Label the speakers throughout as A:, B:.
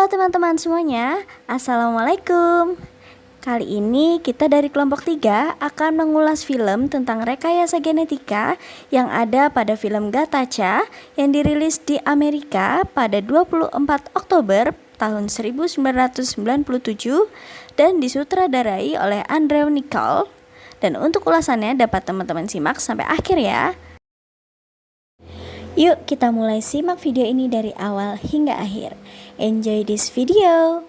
A: Halo teman-teman semuanya, Assalamualaikum. Kali ini kita dari kelompok 3 akan mengulas film tentang rekayasa genetika yang ada pada film Gattaca yang dirilis di Amerika pada 24 Oktober tahun 1997 dan disutradarai oleh Andrew Niccol. Dan untuk ulasannya dapat teman-teman simak sampai akhir ya. Yuk kita mulai simak video ini dari awal hingga akhir. Enjoy this video.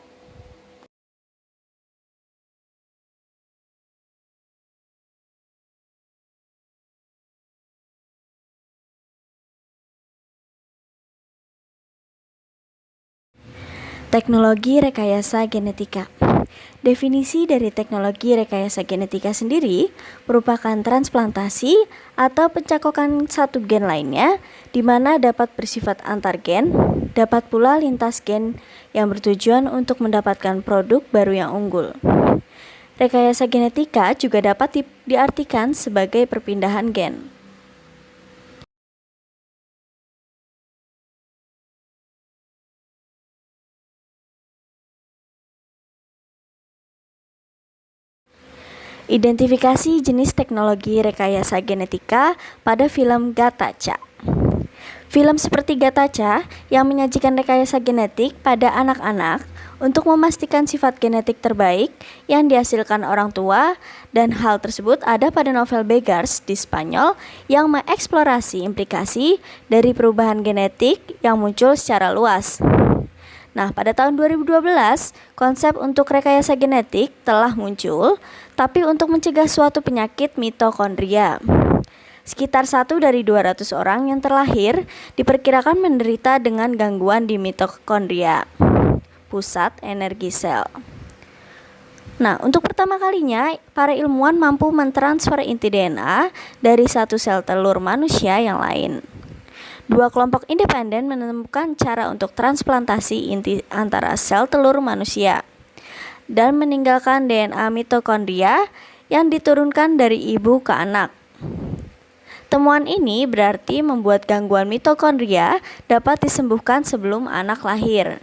A: Teknologi rekayasa genetika. Definisi dari teknologi rekayasa genetika sendiri merupakan transplantasi atau pencakokan satu gen lainnya di mana dapat bersifat antar gen, dapat pula lintas gen yang bertujuan untuk mendapatkan produk baru yang unggul. Rekayasa genetika juga dapat diartikan sebagai perpindahan gen. Identifikasi jenis teknologi rekayasa genetika pada film Gattaca. Film seperti Gattaca yang menyajikan rekayasa genetik pada anak-anak untuk memastikan sifat genetik terbaik yang dihasilkan orang tua, dan hal tersebut ada pada novel Beggars di Spanyol yang mengeksplorasi implikasi dari perubahan genetik yang muncul secara luas. Nah, pada tahun 2012, konsep untuk rekayasa genetik telah muncul, tapi untuk mencegah suatu penyakit mitokondria. Sekitar 1 dari 200 orang yang terlahir diperkirakan menderita dengan gangguan di mitokondria, pusat energi sel. Nah, untuk pertama kalinya, para ilmuwan mampu mentransfer inti DNA dari satu sel telur manusia yang lain. Dua kelompok independen menemukan cara untuk transplantasi inti antara sel telur manusia dan meninggalkan DNA mitokondria yang diturunkan dari ibu ke anak. Temuan ini berarti membuat gangguan mitokondria dapat disembuhkan sebelum anak lahir.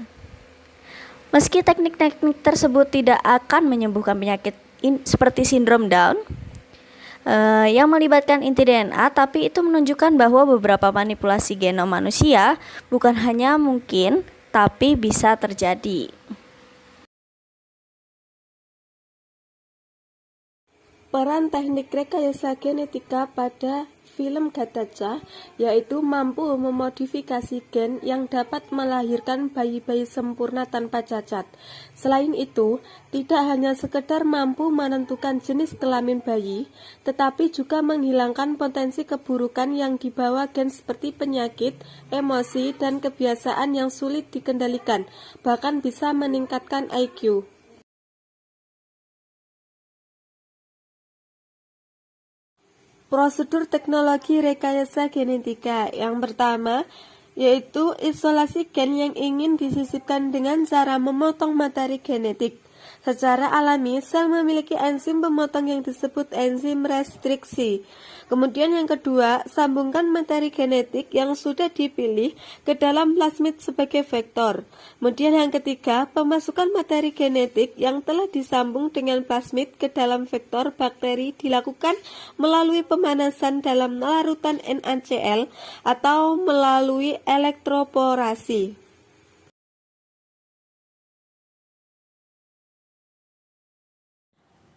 A: Meski teknik-teknik tersebut tidak akan menyembuhkan penyakit seperti sindrom Down yang melibatkan inti DNA, tapi itu menunjukkan bahwa beberapa manipulasi genom manusia bukan hanya mungkin, tapi bisa terjadi.
B: Peran teknik rekayasa genetika pada film Gattaca yaitu mampu memodifikasi gen yang dapat melahirkan bayi-bayi sempurna tanpa cacat. Selain itu, tidak hanya sekedar mampu menentukan jenis kelamin bayi, tetapi juga menghilangkan potensi keburukan yang dibawa gen seperti penyakit, emosi, dan kebiasaan yang sulit dikendalikan, bahkan bisa meningkatkan IQ. Prosedur teknologi rekayasa genetika yang pertama yaitu isolasi gen yang ingin disisipkan dengan cara memotong materi genetik. Secara alami, sel memiliki enzim pemotong yang disebut enzim restriksi. Kemudian yang kedua, sambungkan materi genetik yang sudah dipilih ke dalam plasmid sebagai vektor. Kemudian yang ketiga, pemasukan materi genetik yang telah disambung dengan plasmid ke dalam vektor bakteri dilakukan melalui pemanasan dalam larutan NaCl atau melalui elektroporasi.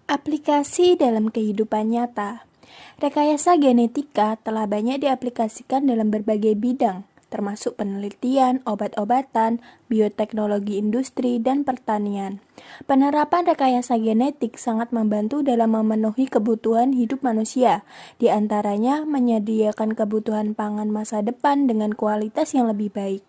C: Aplikasi dalam kehidupan nyata. Rekayasa genetika telah banyak diaplikasikan dalam berbagai bidang, termasuk penelitian, obat-obatan, bioteknologi industri, dan pertanian. Penerapan rekayasa genetik sangat membantu dalam memenuhi kebutuhan hidup manusia, di antaranya menyediakan kebutuhan pangan masa depan dengan kualitas yang lebih baik.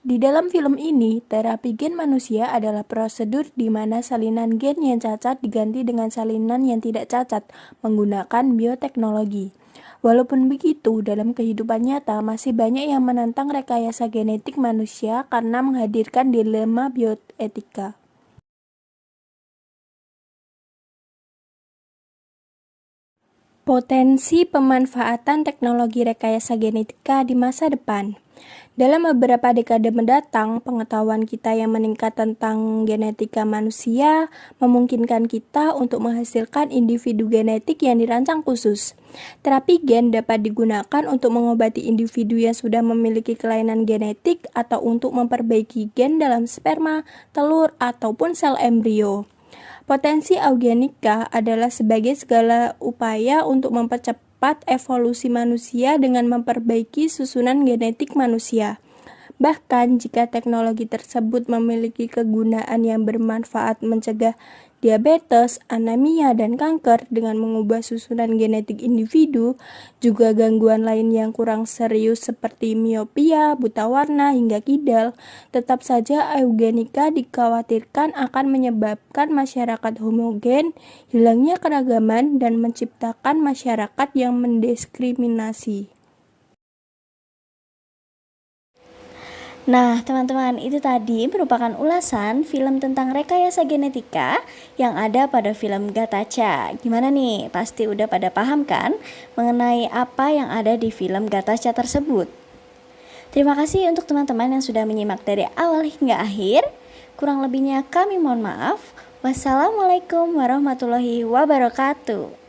C: Di dalam film ini, terapi gen manusia adalah prosedur di mana salinan gen yang cacat diganti dengan salinan yang tidak cacat menggunakan bioteknologi. Walaupun begitu, dalam kehidupan nyata masih banyak yang menentang rekayasa genetik manusia karena menghadirkan dilema bioetika. Potensi pemanfaatan teknologi rekayasa genetika di masa depan. Dalam beberapa dekade mendatang, pengetahuan kita yang meningkat tentang genetika manusia memungkinkan kita untuk menghasilkan individu genetik yang dirancang khusus. Terapi gen dapat digunakan untuk mengobati individu yang sudah memiliki kelainan genetik atau untuk memperbaiki gen dalam sperma, telur, ataupun sel embrio. Potensi eugenika adalah sebagai segala upaya untuk mempercepat evolusi manusia dengan memperbaiki susunan genetik manusia. Bahkan jika teknologi tersebut memiliki kegunaan yang bermanfaat mencegah diabetes, anemia, dan kanker dengan mengubah susunan genetik individu, juga gangguan lain yang kurang serius seperti miopia, buta warna, hingga kidal, tetap saja eugenika dikhawatirkan akan menyebabkan masyarakat homogen, hilangnya keragaman, dan menciptakan masyarakat yang mendiskriminasi.
A: Nah, teman-teman, itu tadi merupakan ulasan film tentang rekayasa genetika yang ada pada film Gattaca. Gimana nih? Pasti udah pada paham kan mengenai apa yang ada di film Gattaca tersebut? Terima kasih untuk teman-teman yang sudah menyimak dari awal hingga akhir. Kurang lebihnya kami mohon maaf. Wassalamualaikum warahmatullahi wabarakatuh.